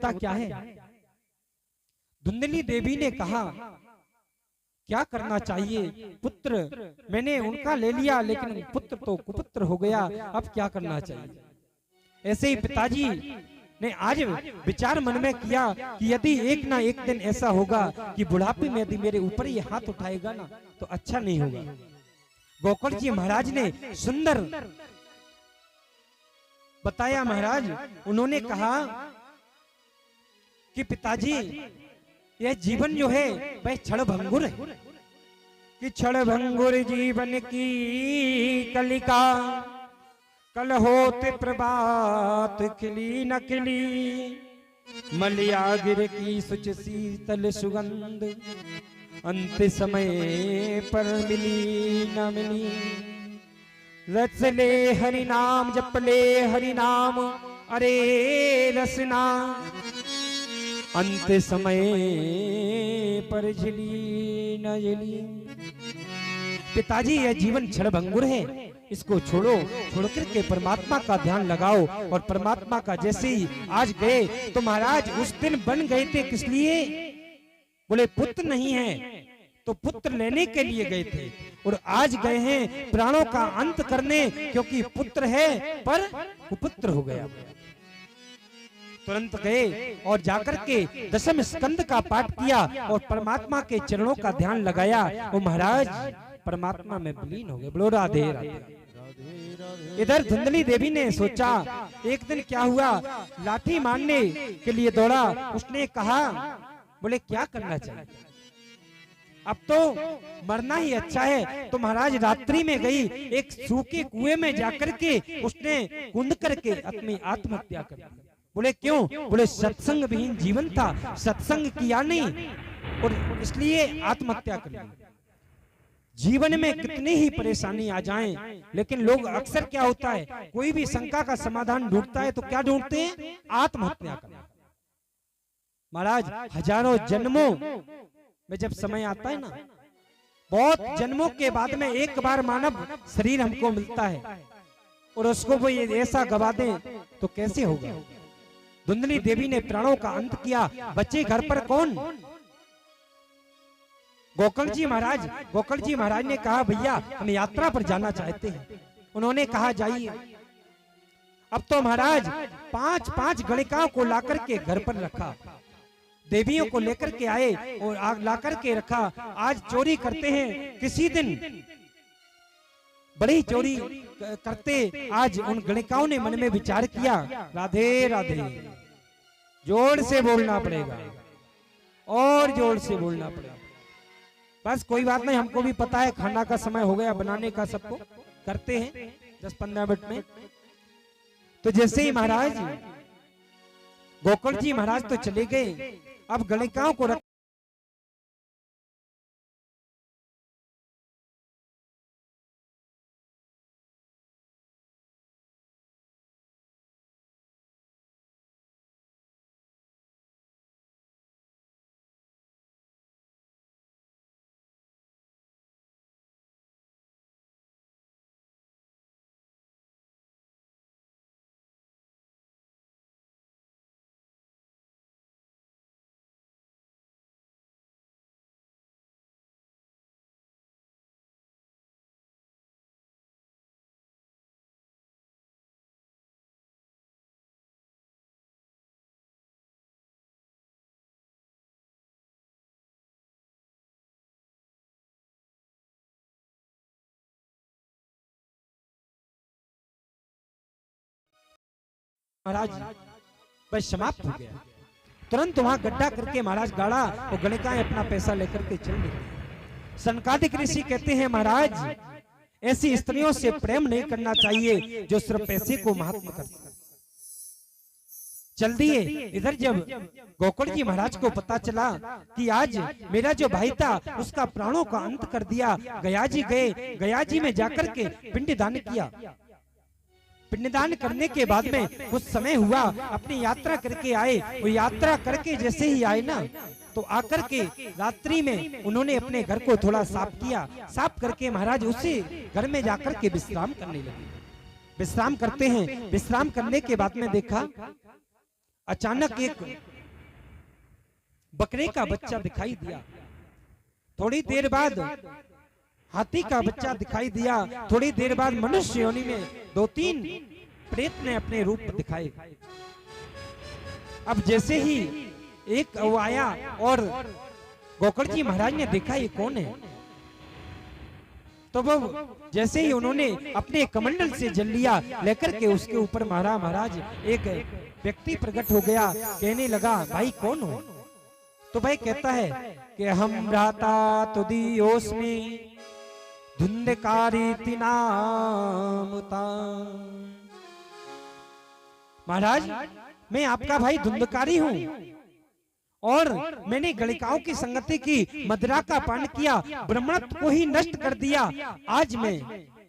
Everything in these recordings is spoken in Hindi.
होता क्या है। धुंधली देवी ने कहा क्या करना चाहिए, पुत्र मैंने उनका ले लिया लेकिन पुत्र तो कुपुत्र हो गया, अब क्या करना चाहिए। ऐसे ही पिताजी ने आज विचार मन में किया कि यदि एक ना एक दिन ऐसा होगा कि बुढ़ापे में यदि मेरे ऊपर ये हाथ उठाएगा ना तो अच्छा नहीं होगा। गोकर्ण जी महाराज ने सुंदर बताया। महाराज उन्होंने कहा कि पिताजी यह जीवन जो है वह क्षण भंगुर है, कि क्षण भंगुर जीवन की कलिका, कल होते प्रभात खिली न खिली, मलिया गिर की सुच शीतल सुगंध, अंत समय पर मिली न मिली। रस ले हरि नाम जप ले हरि नाम, अरे रसना अंत समय पर झिली न झिली। पिताजी यह जीवन क्षणभंगुर है, इसको छोड़ो, छोड़ करके परमात्मा का ध्यान लगाओ। और परमात्मा का जैसे ही आज गए तो महाराज उस दिन बन गए थे किस लिए, बोले पुत्र नहीं है तो पुत्र लेने के लिए गए थे, और आज गए हैं प्राणों का अंत करने, क्योंकि पुत्र है पर कुपुत्र हो गया। तुरंत गए और जाकर के दशम स्कंद का पाठ किया और परमात्मा के चरणों का ध्यान लगाया, और महाराज परमात्मा में विलीन हो गए। बोलो राधे राधे। इधर धुंधली देवी ने सोचा, एक दिन क्या हुआ, लाठी मारने के लिए दौड़ा। उसने कहा बोले क्या करना चाहिए, अब तो मरना ही अच्छा है। तो महाराज रात्रि में गई, एक सूखे कुएं में जाकर के उसने कूद करके अपनी आत्महत्या कर दी। बोले क्यों, बोले सत्संग विहीन जीवन था, सत्संग किया नहीं और इसलिए आत्महत्या कर ली। जीवन में कितनी ही परेशानी आ जाएं, लेकिन लोग अक्सर क्या होता है, कोई भी शंका का समाधान ढूंढता है तो क्या ढूंढते हैं, आत्महत्या करना। महाराज हजारों जन्मों में जब समय आता है ना, बहुत जन्मों के बाद में एक बार मानव शरीर हमको मिलता है और उसको वो ऐसा गवा दे तो कैसे होगा। धुंधली देवी ने प्राणों का अंत किया, बच्चे घर पर कौन, गोकर्ण जी महाराज। गोकर्ण जी महाराज ने कहा भैया हम यात्रा पर जाना चाहते हैं। उन्होंने कहा जाइए। अब तो महाराज 5-5 गणिकाओं को लाकर के घर पर रखा, देवियों को लेकर के आए और आग ला करके रखा। आज चोरी करते हैं, किसी दिन बड़ी चोरी करते। आज उन गणिकाओं ने मन में विचार किया, राधे राधे, जोर से बोलना पड़ेगा और जोर से बोलना पड़ेगा। बस कोई बात नहीं, हमको भी पता है खाना का समय हो गया, बनाने का सबको करते हैं 10-15 मिनट में। तो जैसे ही महाराज गोकर्ण जी महाराज तो चले गए, अब गणिकाओं को महाराज बस समाप्त हो गया। तुरंत वहां गड्ढा करके महाराज गाड़ा और गणिकाएं अपना पैसा लेकर के चल निकले। सनकादिक ऋषि कहते हैं महाराज ऐसी स्त्रियों से प्रेम नहीं करना चाहिए जो सिर्फ पैसे को महत्व करती। चल दिए। इधर जब गोकर्ण जी महाराज को पता चला कि आज मेरा जो भाई था उसका प्राणों का अंत कर दिया, गया जी गए, गया जी में जाकर के पिंडदान किया। पिंडदान करने के बाद में कुछ समय हुआ, अपनी यात्रा करके आए। वो यात्रा करके जैसे ही आए ना, तो आकर के रात्रि में उन्होंने अपने घर को थोड़ा साफ किया। साफ करके महाराज उसी घर में जाकर के विश्राम करने लगे। विश्राम करते हैं, विश्राम करने के बाद में देखा अचानक एक बकरे का बच्चा दिखाई दिया, थोड़ी देर बाद हाथी का बच्चा दिखाई दिया, थोड़ी देर बाद मनुष्य योनि में 2-3 प्रेत ने अपने रूप दिखाए। अब जैसे ही एक वो आया और गोकर्ण जी महाराज ने देखा ये कौन है, तो वो जैसे ही उन्होंने अपने कमंडल से जल लिया लेकर के उसके ऊपर मारा, महाराज एक व्यक्ति प्रकट हो गया, कहने लगा भाई कौन हो? तो भाई कहता है कि हम भ्राता तुदियोस्मि धुंधकारी नामता। महाराज मैं आपका भाई धुंधकारी हूँ और मैंने गलिकाओं की संगति की, मदिरा का पान किया, ब्रह्मत्व को ही नष्ट कर दिया, आज मैं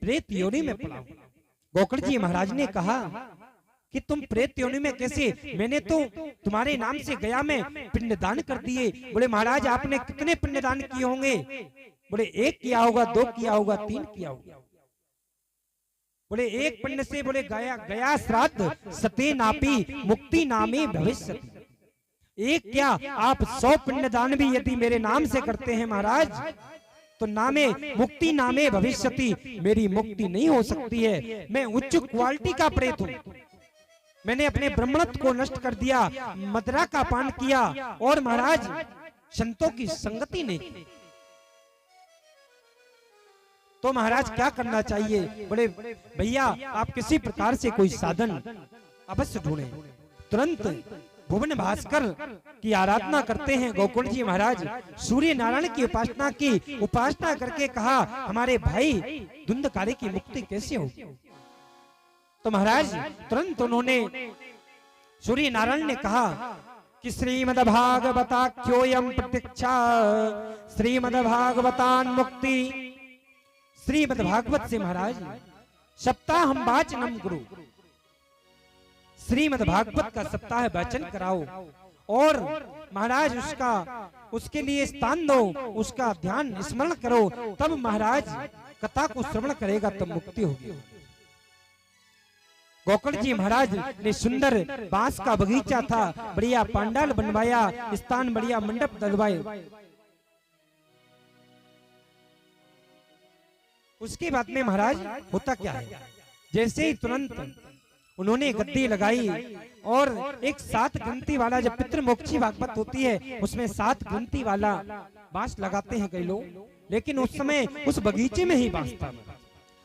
प्रेत योनि में पड़ा हूं। गोकर्ण जी महाराज ने कहा कि तुम प्रेत योनि में कैसे? मैंने तो तुम्हारे नाम से गया में पिंडदान कर दिए। बोले महाराज आपने कितने पिंडदान किए होंगे? बोले 1 किया होगा, 2 किया होगा, 3 किया होगा। बोले 1 पिंड से बोले गया श्राद्ध सते नापी मुक्ति नामी भविष्य। 1 क्या आप 100 पिंडदान भी यदि मेरे नाम से करते हैं महाराज, तो नामे मुक्ति नामे भविष्यति, मेरी मुक्ति नहीं हो सकती है। मैं उच्च क्वालिटी का प्रेत हूँ। मैंने अपने ब्रह्मत्व को नष्ट कर दिया, मदिरा का पान किया और महाराज संतों की संगति नहीं की। तो महाराज क्या करना चाहिए? बोले भैया आप किसी प्रकार से कोई साधन अवश्य ढूंढें। तुरंत भुवन भास्कर की आराधना करते हैं गोकर्ण जी महाराज। सूर्य नारायण की उपासना की, उपासना करके कहा हमारे भाई धुंधकारी की मुक्ति कैसे होगी? तो महाराज तुरंत उन्होंने सूर्य नारायण ने कहा कि श्रीमद्भागवताख्योयम प्रतीक्षा श्रीमद्भागवतान मुक्ति। श्रीमद्भागवत से महाराज सप्ताहम वाचनम गुरु, श्रीमद्भागवत का सप्ताह वाचन कराओ और महाराज उसके लिए स्थान दो, उसका ध्यान स्मरण करो, तब महाराज कथा को श्रवण करेगा तब मुक्ति होगी। गोकर्ण जी महाराज ने सुंदर बांस का बगीचा था, बढ़िया पंडाल बनवाया, स्थान बढ़िया मंडप डलवाए। उसके बाद में महाराज होता क्या है, जैसे ही तुरंत उन्होंने गद्दी लगाई और एक 7 ग्रंथि वाला, जब पितृमोक्षी भागवत होती है उसमें 7 ग्रंथि वाला बांस लगाते हैं कई लोग, लेकिन उस समय उस बगीचे में ही बांस था।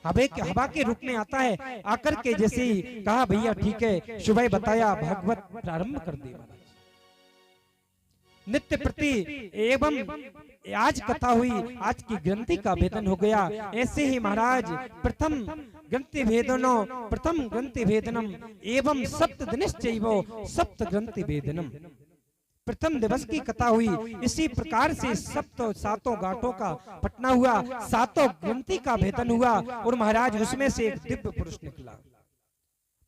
हवा के रूप में आता है, आकर के जैसे ही कहा भैया ठीक है, सुबह बताया भागवत प्रारंभ कर दी। नित्य प्रति एवं आज कथा हुई, आज की ग्रंथि का भेदन हो गया। ऐसे ही महाराज प्रथम ग्रंथि भेदनम एवं सप्तदिनश्चैव सप्त ग्रंथि भेदनम, प्रथम दिवस की कथा हुई। इसी प्रकार से 7 घाटों का पटना हुआ, 7 ग्रंथि का भेदन हुआ और महाराज उसमें से एक दिव्य पुरुष निकला।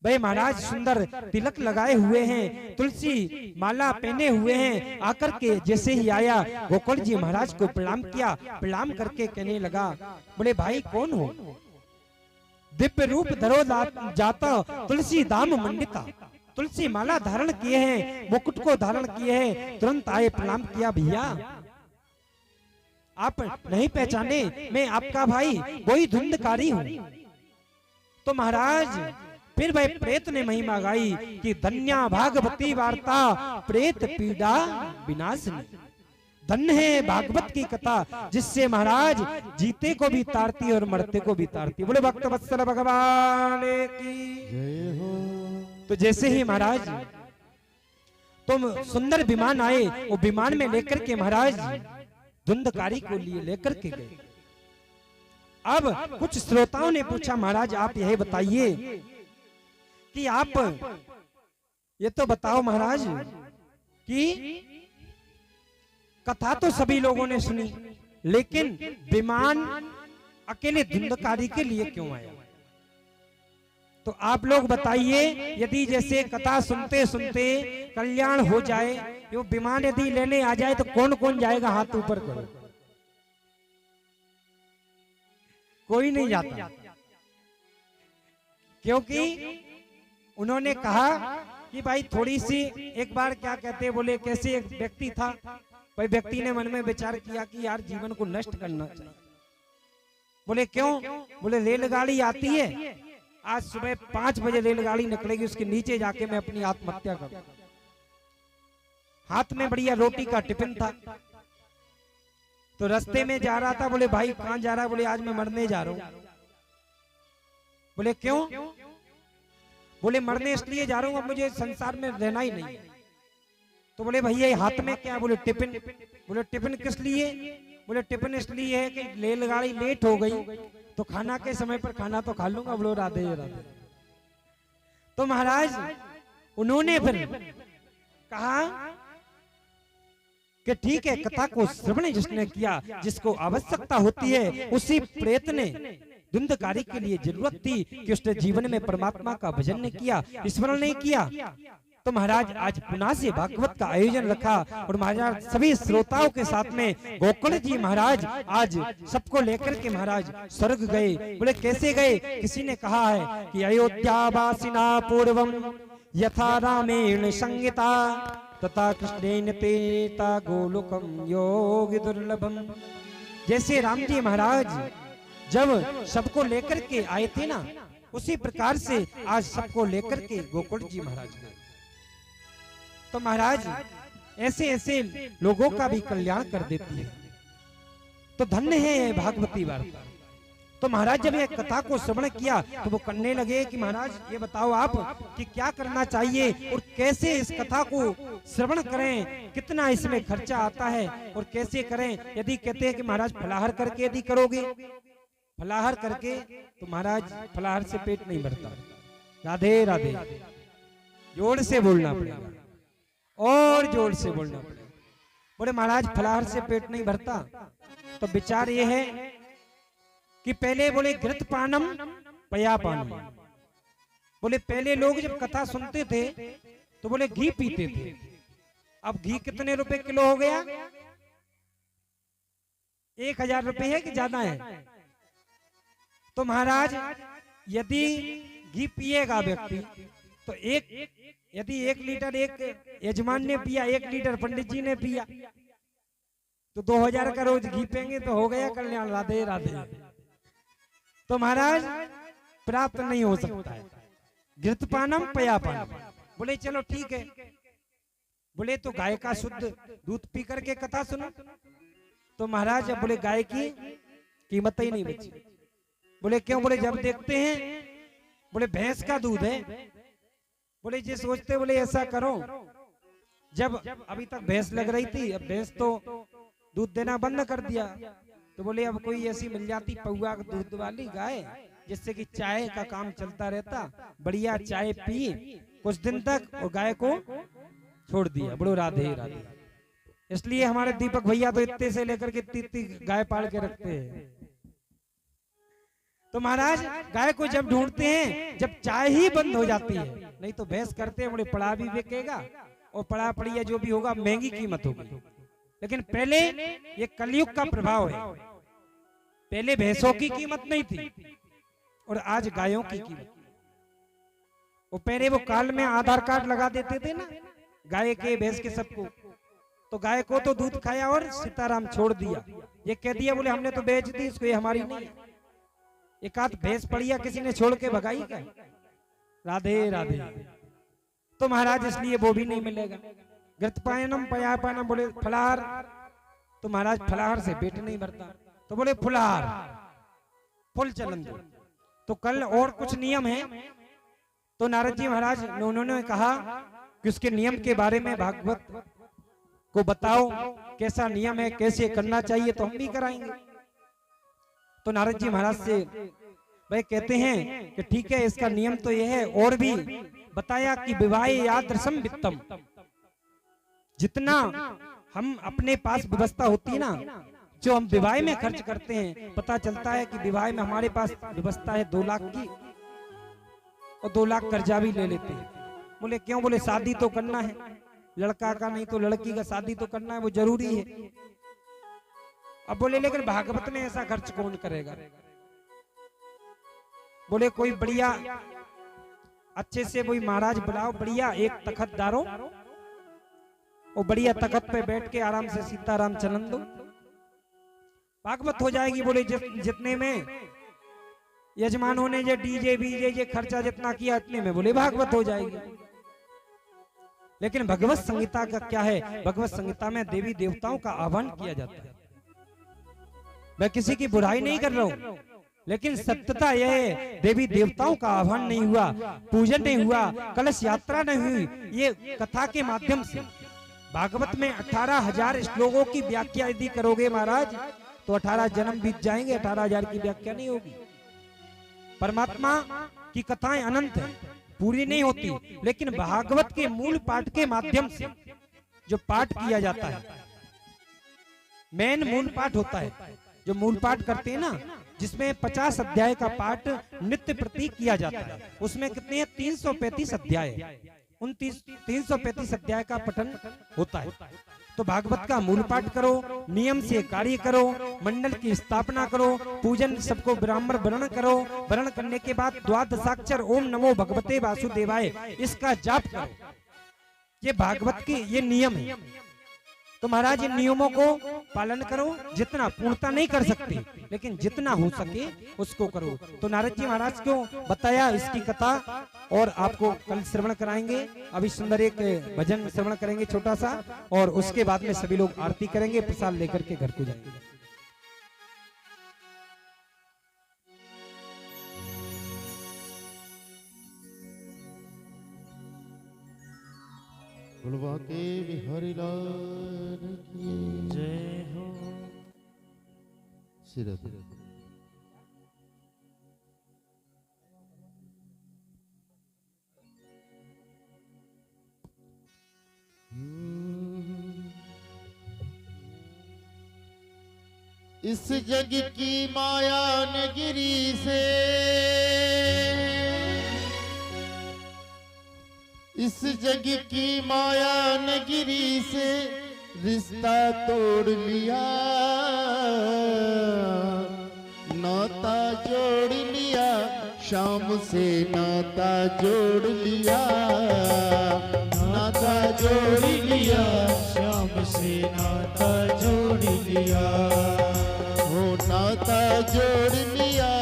भाई महाराज सुंदर तिलक लगाए हुए हैं, तुलसी माला पहने हुए हैं, आकर के जैसे ही आया गोकर्ण जी महाराज को प्रणाम किया, प्रणाम करके कहने लगा बोले भाई कौन हो? दिव्य रूप धरो जाता तुलसी दाम मंडिता, तुलसी माला धारण किए हैं, मुकुट को धारण किए हैं, तुरंत आए प्रणाम किया। भैया आप नहीं पहचाने, मैं आपका भाई वही धुंधकारी हूँ। तो महाराज फिर भाई प्रेत ने महिमा गाई कि धन्या भागवती वार्ता प्रेत पीड़ा विनाशनी। धन्य है भागवत की कथा जिससे महाराज जीते को भी तारती और मरते को भी तारती। बोले भक्त वत्सल भगवान की जय हो। तो जैसे ही महाराज तुम सुंदर विमान आए, वो विमान में लेकर के महाराज धुंधकारी को लिए लेकर के गए। अब कुछ श्रोताओं ने पूछा महाराज आप यही बताइए कि आप ये तो बताओ महाराज कि कथा तो सभी लोगों ने सुनी, लेकिन विमान अकेले धुंधकारी के लिए क्यों आया? तो आप लोग बताइए, यदि जैसे कथा सुनते सुनते कल्याण हो जाए, यो विमान यदि लेने आ जाए तो कौन कौन जाएगा? हाथ ऊपर करो। कोई नहीं जाता, क्योंकि उन्होंने कहा कि भाई थोड़ी सी, एक बार क्या कहते हैं, बोले कैसे एक व्यक्ति था, भाई व्यक्ति ने मन में विचार किया कि यार जीवन को नष्ट करना चाहिए। बोले क्यों? बोले रेलगाड़ी आती है, आज सुबह 5 बजे रेलगाड़ी निकलेगी, उसके नीचे जाके मैं अपनी आत्महत्या करूं। हाथ में बढ़िया रोटी का टिफिन था, तो रास्ते में जा रहा था। बोले भाई कहां जा रहा है? बोले आज मैं मरने जा रहा हूं। बोले क्यों? बोले मरने इसलिए जा रहा हूं, अब मुझे संसार में रहना ही नहीं। तो बोले भैया हाथ में क्या? बोले टिफिन। बोले टिफिन किस लिए? बोले टिफिन इसलिए है कि रेलगाड़ी लेट हो गई तो खाना के समय पर खाना तो खा लूंगा। बोलो राधे राधे। तो महाराज उन्होंने फिर कहा कि ठीक है, कथा को श्रवण जिसने किया, जिसको आवश्यकता होती है, उसी प्रेत ने धुंधकारी के लिए जरूरत थी कि उसने जीवन में परमात्मा का भजन नहीं किया, स्मरण नहीं किया। तो महाराज आज पुनः से भागवत का आयोजन रखा और महाराज सभी श्रोताओं के साथ में गोकुल जी महाराज आज सबको लेकर के महाराज स्वर्ग गए। बोले कैसे गए? किसी ने कहा है कि अयोध्यावासिना पूर्वम यथा रामेण संगीता तथा कृष्णेन पेता गोलोकम योगी दुर्लभम। जैसे राम जी महाराज जब सबको लेकर के आए थे ना, उसी प्रकार से आज सबको लेकर के गोकुल जी महाराज गए। तो महाराज ऐसे ऐसे लोगों का भी कल्याण कर देती है। तो धन्य है ये भागवती वार्ता। तो महाराज जब ये कथा को श्रवण किया तो वो करने लगे कि महाराज ये बताओ आप कि क्या करना चाहिए और कैसे इस कथा को श्रवण करें, कितना इसमें खर्चा आता है और कैसे करें। यदि कहते हैं कि महाराज फलाहार करके यदि करोगे, फलाहार करके, तो महाराज फलाहार से पेट नहीं भरता। राधे राधे। जोर से बोलना पड़ेगा और जोर से बोलना पड़ेगा। बोले महाराज फलाहार से पेट नहीं भरता, तो विचार ये है कि पहले बोले घृत पानम पया पानम। बोले पहले लोग जब कथा सुनते थे तो बोले घी पीते थे। अब घी कितने रुपए किलो हो गया? 1000 रुपए है कि ज्यादा है? तो महाराज यदि घी पिएगा व्यक्ति तो यदि 1 लीटर एक यजमान ने पिया, 1 लीटर पंडित जी ने पिया, तो 2000 का रोज घी पिएंगे तो हो गया कल्याण। राधे राधे। तो महाराज प्राप्त नहीं हो सकता है घृतपानम पयापानम। बोले चलो ठीक है। बोले तो गाय का शुद्ध दूध पी करके कथा सुनो। तो महाराज अब बोले गाय की कीमत ही नहीं बची। बोले क्यों? बोले जब देखते हैं, बोले भैंस का दूध है। बोले ये सोचते, बोले ऐसा करो, जब अभी तक भैंस लग रही थी, अब भैंस तो दूध देना बंद कर दिया, तो बोले अब कोई ऐसी मिल जाती पौआ दूध वाली गाय जिससे कि चाय का काम चलता रहता, बढ़िया चाय पी कुछ दिन तक और गाय को छोड़ दिया। बड़ो राधे राधे। इसलिए हमारे दीपक भैया तो इतने से लेकर के इतनी गाय पाल के रखते हैं। तो महाराज गाय को जब ढूंढते हैं जब चाय ही बंद हो जाती है, नहीं तो भैंस करते हैं, बोले पड़ा भी बिकेगा और पड़ा पड़िया जो भी होगा महंगी कीमत होगी। लेकिन पहले ये कलयुग का प्रभाव है, पहले भैंसों की कीमत नहीं थी और आज गायों की कीमत। वो पहले वो काल में आधार कार्ड लगा देते थे ना गाय के भैंस के सबको, तो गाय को तो दूध खाया और सीताराम छोड़ दिया। ये कह दिया बोले हमने तो बेच दी इसको, ये हमारी नहीं है। एक आध भैंस पड़िया किसी ने छोड़ के भगाई क्या? राधे राधे। तो महाराज इसलिए वो भी नहीं मिलेगा। घृतपानम पयापानम। बोले फलाहार, तो महाराज फलाहार से पेट नहीं भरता, तो बोले फुलहार, फुल चलन दो। तो कल और कुछ नियम है, तो नारद जी महाराज उन्होंने कहा कि उसके नियम के बारे में भागवत को बताओ, कैसा नियम है, कैसे करना चाहिए, तो हम भी कराएंगे। तो नारद जी महाराज से भाई कहते हैं कि ठीक है इसका नियम तो यह है, और भी बताया कि विवाह यादृशम वित्तम, जितना हम अपने पास व्यवस्था होती है ना, जो हम विवाह में खर्च करते हैं, पता चलता है कि विवाह में हमारे पास व्यवस्था है 2 लाख की और 2 लाख कर्जा भी ले लेते हैं। बोले क्यों? बोले शादी तो करना है, लड़का का नहीं तो लड़की का शादी तो करना है, वो जरूरी है। अब बोले लेकिन भागवत में ऐसा खर्च कौन करेगा? बोले कोई बढ़िया अच्छे से वही महाराज बुलाओ, बढ़िया एक तखत डारो, और बढ़िया तखत पे बैठ के आराम से सीताराम चलन दो, भागवत हो जाएगी। बोले जितने में यजमानों ने जो डीजे बीजे ये खर्चा जितना किया इतने में बोले भागवत हो जाएगी। लेकिन भगवत संहिता का क्या है, भगवत संहिता में देवी देवताओं का आह्वान किया जाता है। मैं किसी की बुराई नहीं कर रहा हूं, लेकिन सत्यता यह है देवी देवताओं का आह्वान नहीं हुआ, पूजन नहीं हुआ, कलश यात्रा नहीं हुई। ये कथा के माध्यम से भागवत में 18,000 श्लोकों की व्याख्या यदि करोगे महाराज तो 18 जन्म बीत जाएंगे, 18,000 की व्याख्या नहीं होगी। परमात्मा की कथाएं अनंत है, पूरी नहीं होती, लेकिन भागवत के मूल पाठ के माध्यम से जो पाठ किया जाता है, मेन मूल पाठ होता है, जो मूल पाठ करते हैं ना, जिसमें 50 अध्याय का पाठ नित्य प्रति किया जाता है। उसमें कितने हैं? 335 अध्याय, उन 335 अध्याय का पठन होता है। तो भागवत का मूल पाठ करो, नियम से कार्य करो, मंडल की स्थापना करो, पूजन सबको ब्राह्मण वर्ण करो, वर्ण करने के बाद द्वादशाक्षर ओम नमो भगवते वासुदेवाय इसका जाप करो। ये भागवत के ये नियम है। तो महाराज इन नियमों को पालन करो, जितना पूर्णता नहीं कर सकते लेकिन जितना हो सके उसको करो। तो नारद जी महाराज को बताया इसकी कथा, और आपको कल श्रवण कराएंगे। अभी सुंदर एक भजन श्रवण करेंगे छोटा सा, और उसके बाद में सभी लोग आरती करेंगे, प्रसाद लेकर के घर को जाएंगे। बुलवा के बिहारी लाल की जय हो। सिर इस जग की माया नगरी से, इस जग की माया नगरी से रिश्ता तोड़ लिया, नाता जोड़ लिया, शाम से नाता जोड़ लिया, नाता जोड़ लिया, शाम से नाता जोड़ लिया, हो नाता जोड़ लिया,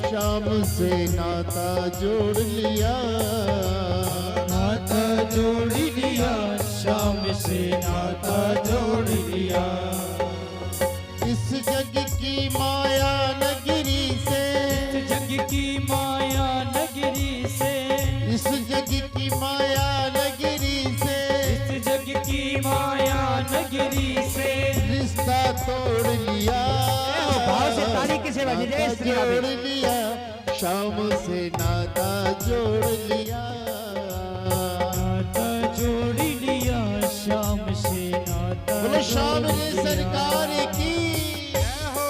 शाम से नाता जोड़ लिया, नाता जोड़ लिया, शाम से नाता जोड़ लिया। इस जग की माया नगरी से, इस जग की माया नगरी से, इस जग की माया नगरी से, इस जग की माया नगरी से रिश्ता तोड़ लिया, भाव से ताली किसे बज रही है? नाता श्री राधे। जोड़ लिया, शाम से नाता जोड़ लिया, नाता जोड़ लिया, शाम से नाता बोलो शाम रे सरकार की जय हो।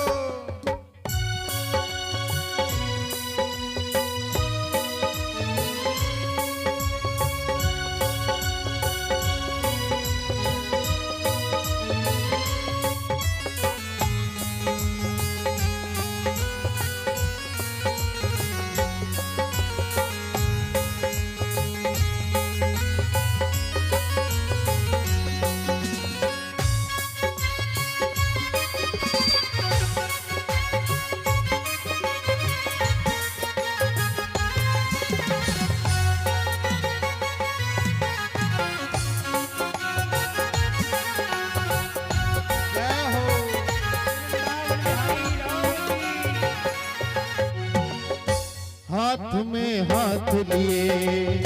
हाथ में हाथ लिए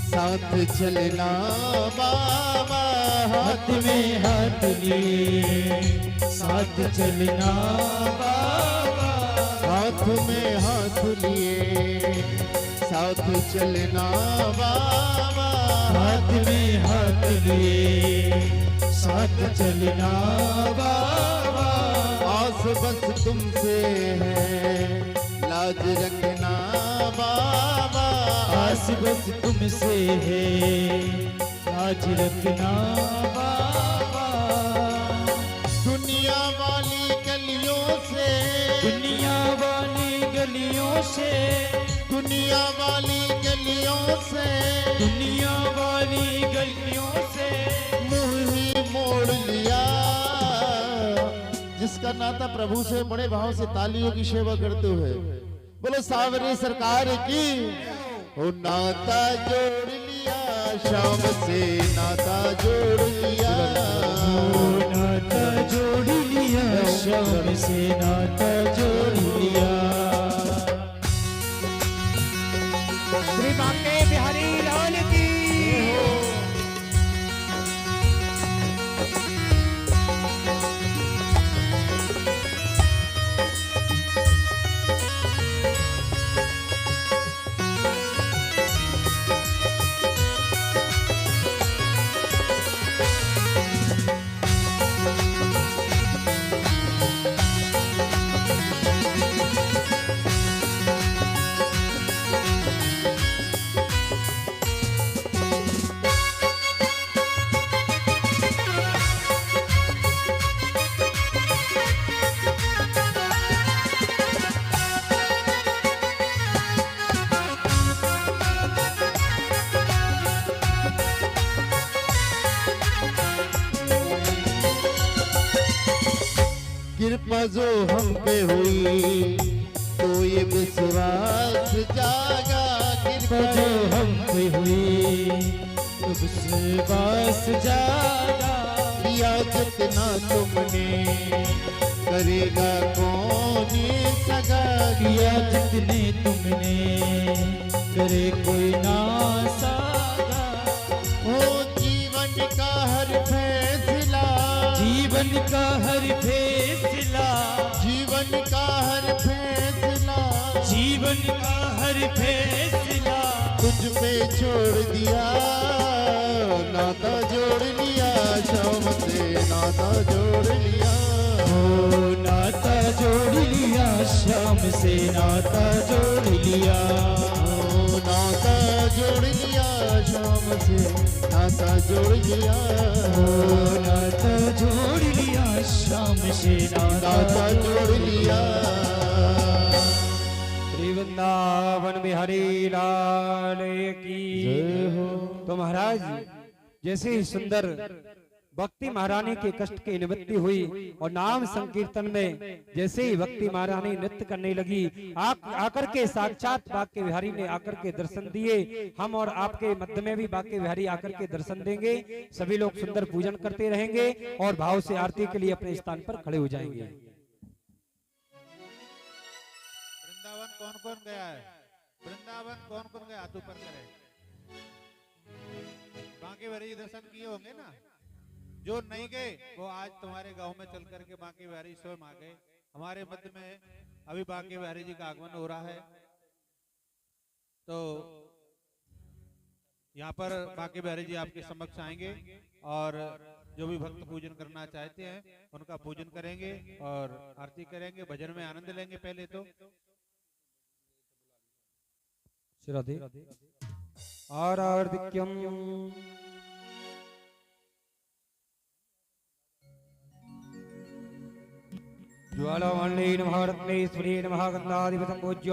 साथ चलना बाबा, हाथ में हाथ लिए साथ चलना बाबा, हाथ में हाथ लिए साथ चलना बाबा, हाथ में हाथ लिए साथ चलना बाबा, आस बस तुमसे है लाज रखना बाबा, आस बस तुमसे है लाज रखना बाबा, दुनिया वाली गलियों से, दुनिया वाली गलियों से, दुनिया वाली गलियों से दुनिया वाली गलियों से मुंह ही मोड़ लिया। जिसका नाता प्रभु से बड़े भाव से तालियों की सेवा करते हुए बोलो सावरी सरकार की। ओ नाता जोड़ लिया शाम से, नाता जोड़ लिया। नाता जोड़ लिया शाम से, नाता जोड़ लिया। श्री बांके बिहारी लाल की। कृपा जो हम पे हुई तो ये विश्वास जागा। कृपा जो हम पे हुई तो विश्वास जागा। किया जितना तुमने करेगा कौन ये सगा। किया जितने तुमने करे कोई ना सागा। ओ जीवन का हर फैसला, जीवन का हर फैसला, जीवन का हर फैसला, जीवन का हर फैसला तुझ पे छोड़ दिया। नाता जोड़ लिया शाम से, नाता जोड़ लिया। ओ नाता जोड़ लिया शाम से, नाता जोड़ लिया। ओ नाता जोड़ लिया शाम से, नाता जोड़ लिया। ओ नाता जोड़ लिया शाम से, नाता जोड़ लिया। श्री वृंदावन बिहारी लाल की जय हो। तो महाराज जैसे ही सुंदर भक्ति महारानी के कष्ट की निवृत्ति हुई और नाम संकीर्तन में जैसे ही भक्ति महारानी नृत्य करने लगी, आकर के साक्षात बांके बिहारी ने आकर के दर्शन दिए। हम और आपके मध्य में भी बांके बिहारी आकर के दर्शन देंगे। सभी लोग सुंदर पूजन करते रहेंगे और भाव से आरती के लिए अपने स्थान पर खड़े हो जाएंगे। वृंदावन कौन कौन गया है? वृंदावन कौन कौन गया? हाथ ऊपर करे। बांके बिहारी दर्शन किए होंगे ना? जो नहीं गए वो आज तुम्हारे गांव में चल करके बांके बिहारी स्वयं आ गए। हमारे मध्य में अभी बांके बिहारी जी का आगमन हो रहा है। तो यहाँ पर बांके बिहारी जी आपके समक्ष आएंगे और जो भी भक्त पूजन करना चाहते हैं उनका पूजन करेंगे और आरती करेंगे, भजन में आनंद लेंगे। पहले तो श्रद्धे आरार्धिक्यम ज्वालामण्डेन महारत्नेश्वरेण महागन्धाधिपतं पूज्य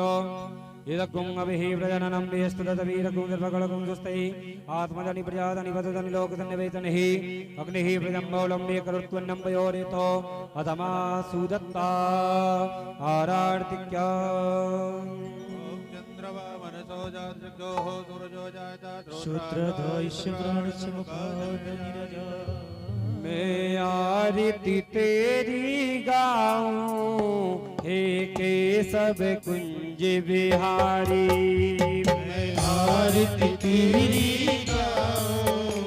यदग्गुं अभिः प्रजननं वेस्तदवीरगुं निर्भगणगुं सुस्तै आत्मजनि प्रजातनि वदतनि लोकसन्निवेतनिः अग्निः प्रजम्बौलं मे करुत्वन्नं पयोरेतो अधमा सुदत्ता आरार्तिक्या चंद्रवा मनसो जातृजोः सूरजो जाता श्रोत्रधैश्यप्राणश्मुखादनिरजा। मैं आरती तेरी गाऊं हे केशव कुंज बिहारी। मैं आरती तेरी गाऊं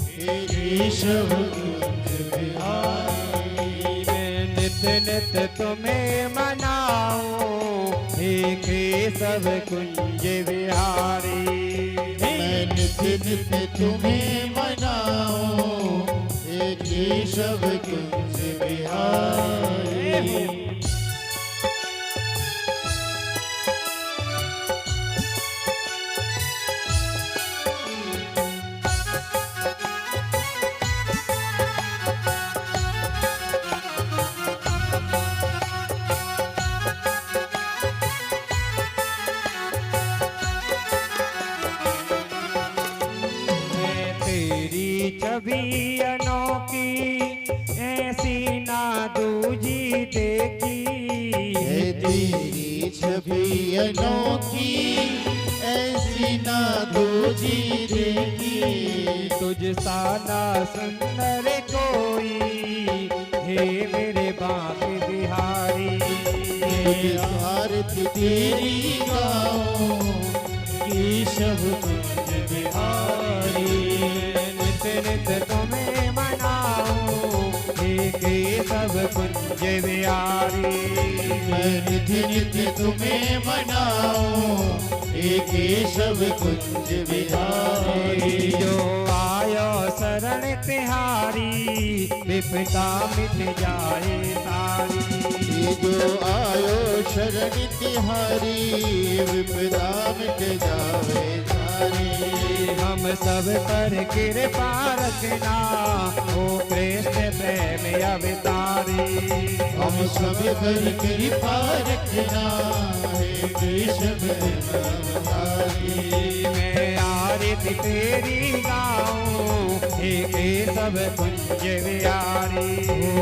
हे केशव कुंज बिहारी। मैं नित्य नित्य तुम्हें मनाऊं हे केशव कुंज बिहारी। मैं नित्य नित्य तुम्हें मनाऊं हे केशव कुंज बिहारी। साना सुंदर कोई, हे मेरे बांके बिहारी। आरती तेरी गाऊं केशव कुंज बिहारी। नित नित तुम्हें मनाऊं, हे केशव कुंज बिहारी। मैं नित नित तुम्हें मनाऊं, हे केशव कुंज बिहारी। जो आयो शरण तिहारी, विपदा मिट जाए सारी। ये जो आयो शरण तिहारी, विपदा मिट जावे सारी। हम सब पर कृपा रखना, ओ कृष्ण प्रेम अवतारी। हम सब पर कृपा रखना, हे केशव अवतारी। मैं आरती तेरी गाऊं, हे केशव कुंज बिहारी।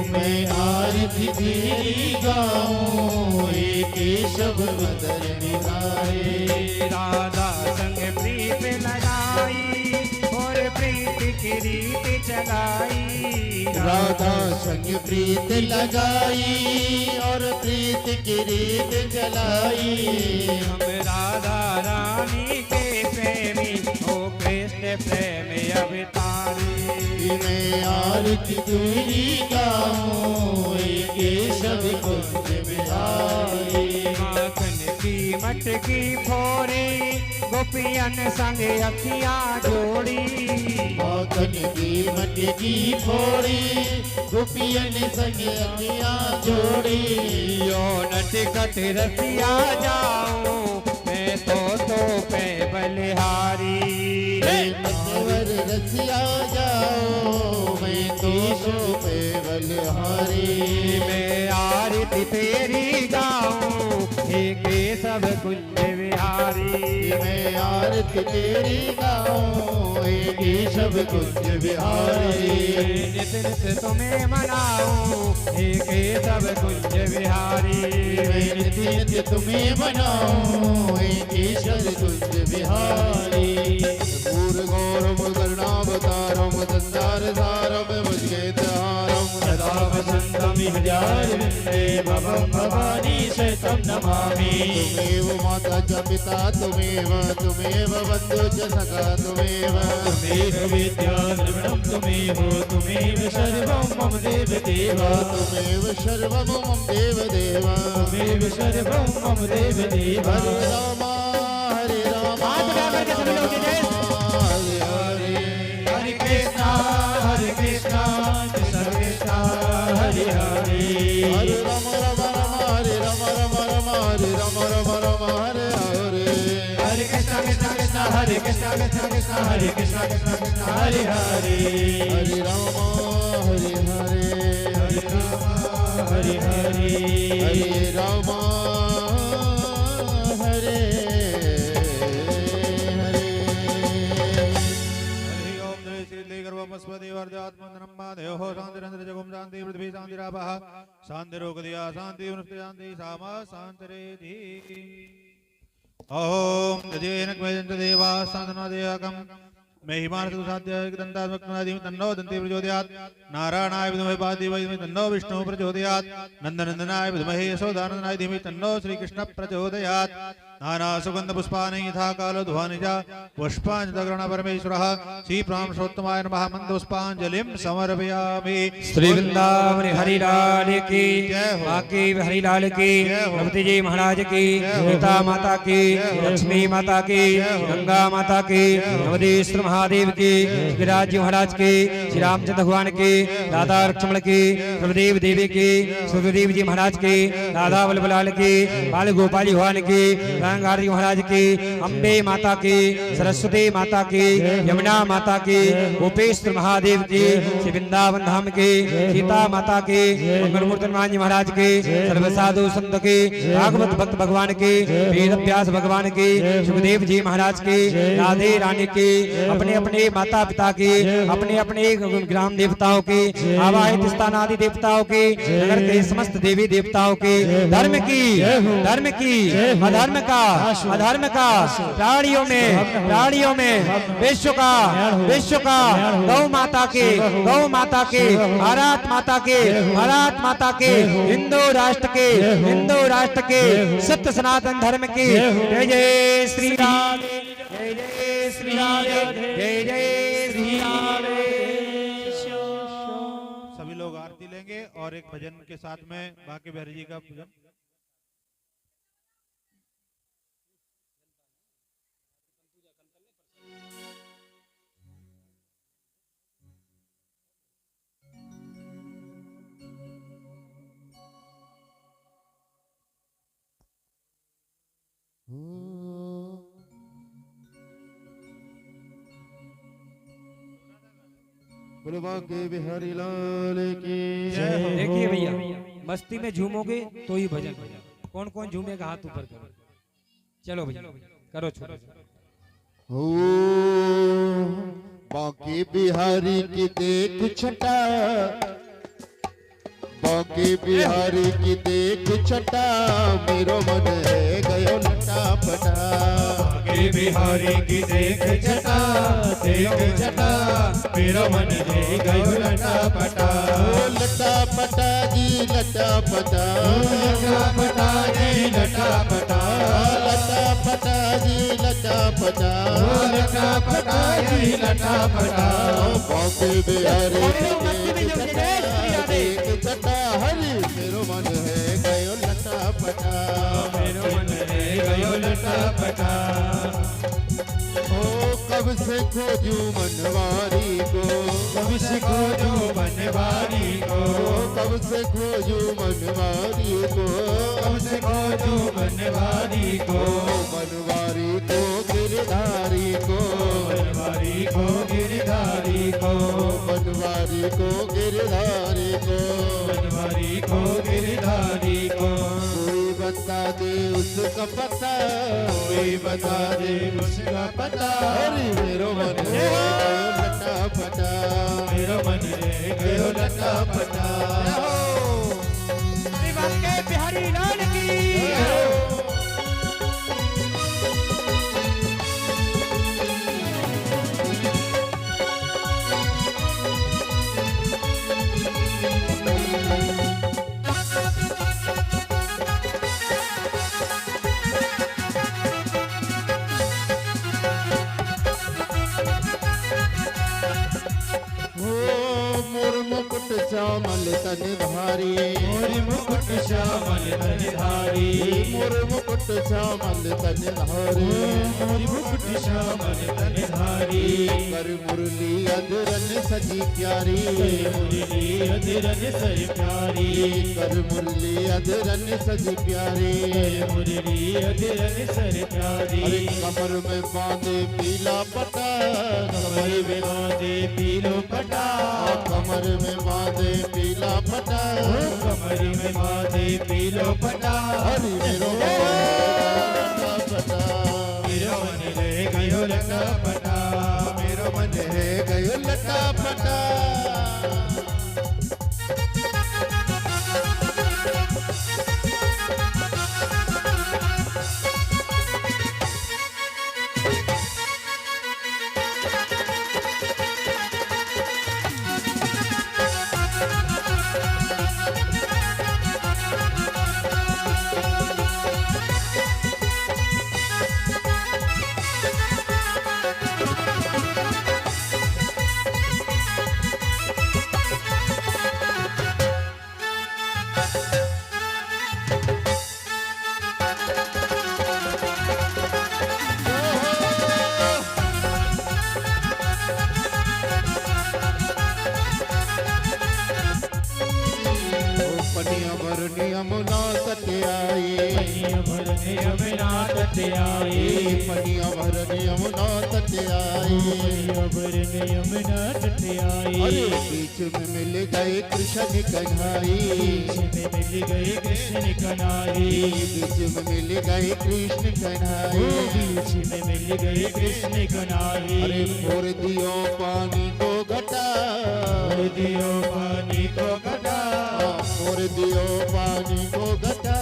मैं आरती तेरी गाऊं, हे केशव बदन बिहारी। राधा संग प्रीत लगाई, और प्रीत की रीत चलाई। राधा संग प्रीत लगाई, और प्रीत की रीत जलाई। हम राधा रानी के प्रेमी, ओ कृष्ण प्रेम अवतारी। मैं आरती तेरी गाऊं, हे केशव कुंज बिहारी। माखन की मटकी फोड़ी, गोपियन संग अखियां जोड़ी। माखन की मटकी फोड़ी, गोपियन संग अखियां जोड़ी। यो नटखट रसिया जाऊं, मैं तो पे बलिहारी। नटवर रसिया जाओ, मैं तो पे बलिहारी। मैं आरती तेरी गाऊं, हे केशव कुंज बिहारी। मैं आरती तेरी गाऊं, हे केशव कुंज बिहारी। नित नित तुम्हें मनाऊं, हे केशव कुंज बिहारी। मैं नित नित तुम्हें मनाऊं, हे केशव कुंज बिहारी। पूर गौरम कर्णावतारम, दंडार धारम भजगेतहारम। सदा वसंतम हजार वृंदे भवम भवानी शतं नमामि। तुमेव माता च पिता तुमेव, तुमेव बन्धु च सखा तुमेव। तुमेव विद्या द्रविणं तुमेव, तुमेव सर्वं मम देव देव। तुमेव सर्वं मम देव देव। तुमेव सर्वं मम देव देव। हरे राम हरे राम, हाथ उठा करके सभी लोग जय जय। हरे हरे। हरे कृष्णा कृष्ण कृष्णा हरे हरे। हरे राम राम राम, हरे राम राम राम, हरे राम राम राम, हरे हरे। हरे कृष्णा कृष्णा कृष्णा हरे कृष्णा कृष्णा कृष्णा हरे कृष्णा कृष्णा कृष्णा हरे हरे। हरे राम हरे हरे, हरे राम हरे हरे। हरे राम हरे हरे। हरि ओम जय श्री लेगर्वमस्पति वर्धात्मनम देहो शांतिरंद्र जगम शांति पृथ्वी शांतिरापः शांतिरोगदिया शांति उन्नति शांति सामा शांतिरेधि। ओम जजेन क्वैजंत देवा शांतनादेयकम महिमान सुसाध्य दंतात्मकनादि तन्नो दन्ति प्रचोदयात्। नारायणाय विद्महे वासुदेवाय तन्नो विष्णु प्रचोदयात्। नंदनंदनाय विद्महे यशोदानंदनाय धीमहि तन्नो श्रीकृष्ण प्रचोदयात्। नाना सुगंध पुष्पानि यथा कालो ध्वनिजा पुष्पांजलिर्गण परमेश्वरः श्री पुरुषोत्तमाय नमः मंदपुष्पांजलिं समर्पयामि। श्री वृंदावन हरिलाल की जय हो। बाकी हरिलाल की, जय हो। प्रभुति जी महाराज की, हो। सीता माता की, जय हो। लक्ष्मी माता की, हो। गंगा माता की, नवदेश्वर महादेव की, गिरिराज जी महाराज की, श्री रामचंद्र भगवान की, राधा लक्ष्मण की, प्रभुदेव देवी की, सुखदेव जी महाराज की, राधा वल्लभलाल की, बाल गोपाल जी भगवान की, गंगा जी महाराज की, अम्बे माता की, सरस्वती माता की, यमुना माता की, गोपेश्वर महादेव की, श्री वृंदावन धाम की, सीता माता की, मंगलमूर्ति हनुमान जी महाराज की, सर्व साधु संत की, भागवत भक्त भगवान की, वेद व्यास भगवान की, सुखदेव जी महाराज की, राधे रानी की, अपने अपने माता पिता की, अपने अपने ग्राम देवताओं की, आवाहित स्थान आदि देवताओं की, नगर के समस्त देवी देवताओं की, धर्म की, अधर्म का अधर्म का, प्राणियों में विश्व का गौ माता के भारत माता के हिंदू राष्ट्र के सत्य सनातन धर्म की जय जय श्री राम, जय जय श्री राम, जय जय श्री राम। सभी लोग आरती लेंगे और एक भजन के साथ में बांके बिहारी जी का भजन। बोलो बांके बिहारी लाल की जय हो। देखिए भैया, मस्ती में झूमोगे तो ही भजन। कौन कौन झूमेगा हाथ ऊपर करो। चलो भैया करो छोड़ो। हो बांके बिहारी की देख छटा, बांके बिहारी की देख छटा, मेरो मन है गयो लटा पटा। बांके बिहारी की देख छटा, मेरा मन है गयो लटा पटा। ओ लटा पटा जी लटा पटा, लटा पटा जी लटा पटा, लटा पटा जी लटा पटा, लटा पटा जी लटा पटा। बांके बिहारी की देख छटा, हरि मेरो मन है गयो लटा पटा। मेरा मन है गयो लटा पटा। कब से खोजू मनवारी को, कब से खोजू बनवारी को, कब से खोजू मनवारी को, कब से खोजू बनवारी को, मनवारी को गिरधारी को, बनवारी को गिरधारी को, मनवारी को गिरधारी को, बनवारी को गिरधारी को। कोई बता दे उसका पता, कोई बता दे उसका पता, हरि मेरो मन है गयो लटा पटा। मेरा मन है गयो लटा पटा। श्री बांके बिहारी लाल की। श्यामल तन धारी, मोर मुकुट श्यामल तन धारी, मोर मुकुट श्यामल तन धारी, मोर मुकुट श्यामल तन धारी। कर मुरली अधरन सजी प्यारी, मुरली अधरन सज प्यारी, कर मुरली अधरन सजी प्यारी, मुरली अधरन सज प्यारी। अरे कमर में बांधे पीला पटा, कमर में बांधे पीलो पटा, कमर में बांधे पीला पटा, कमर में बांधे पीलो पटा। हरि मेरो लटा पटा, मेरा मन है गयो लटा पटा, मेरो मन है गयो लटा पटा। यमुना तट आई, पनिया भरने यमुना तट आई, पनिया भरने यमुना तट आई, पनिया भरने यमुना तट आई। अरे बीच में मिल गए कृष्ण कन्हाई, बीच में मिल गए कृष्ण कन्हाई, बीच में मिल गए कृष्ण कन्हाई, बीच में मिल गए कृष्ण कन्हाई। अरे फोड़ दियो पानी को घटा, फोड़ दियो पानी को घटा, फोड़ दियो पानी को घटा,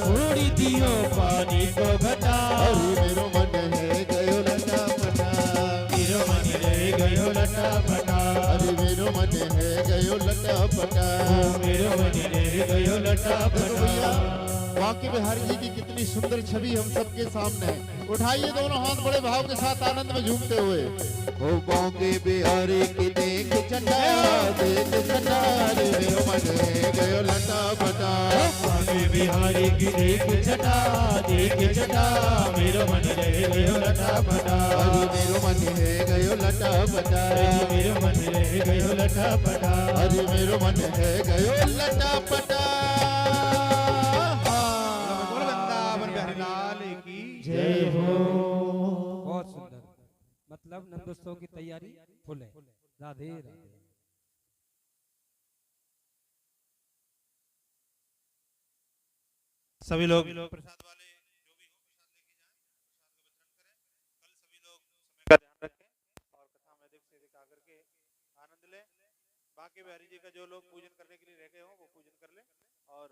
फोड़ दियो पानी को घटा। लटापटा। मेरो मन रह गयो लटापटा। बांके बिहारी जी की कितनी सुंदर छवि हम सबके सामने है। उठाइए दोनों हाथ बड़े भाव के साथ आनंद में झूमते हुए। ओ बांके बिहारी की देख चटा, देख चटा रे मेरो मन रह गयो लटापटा। बांके बिहारी की देख जटा, देख जटा, मेरो मन रह गयो लटापटा। अरे मेरो मन रह गयो लटापटा। मेरो मन रह गयो लटापटा। अरे मेरो मन रह गयो लटापटा। बोल वृंदावन बिहारी लाल की जय हो। बहुत सुंदर। मतलब नंदोत्सव की तैयारी फुल है। राधे राधे। सभी लोग प्रसाद वाले जो भी हो प्रसाद लेके जाएं, प्रसाद का वितरण करें। कल सभी लोग समय का ध्यान रखें और कथा में अधिक से अधिक आकर के आनंद लें। बांके बिहारी जी का जो लोग पूजन करने के लिए रह गए हों वो पूजन कर लें और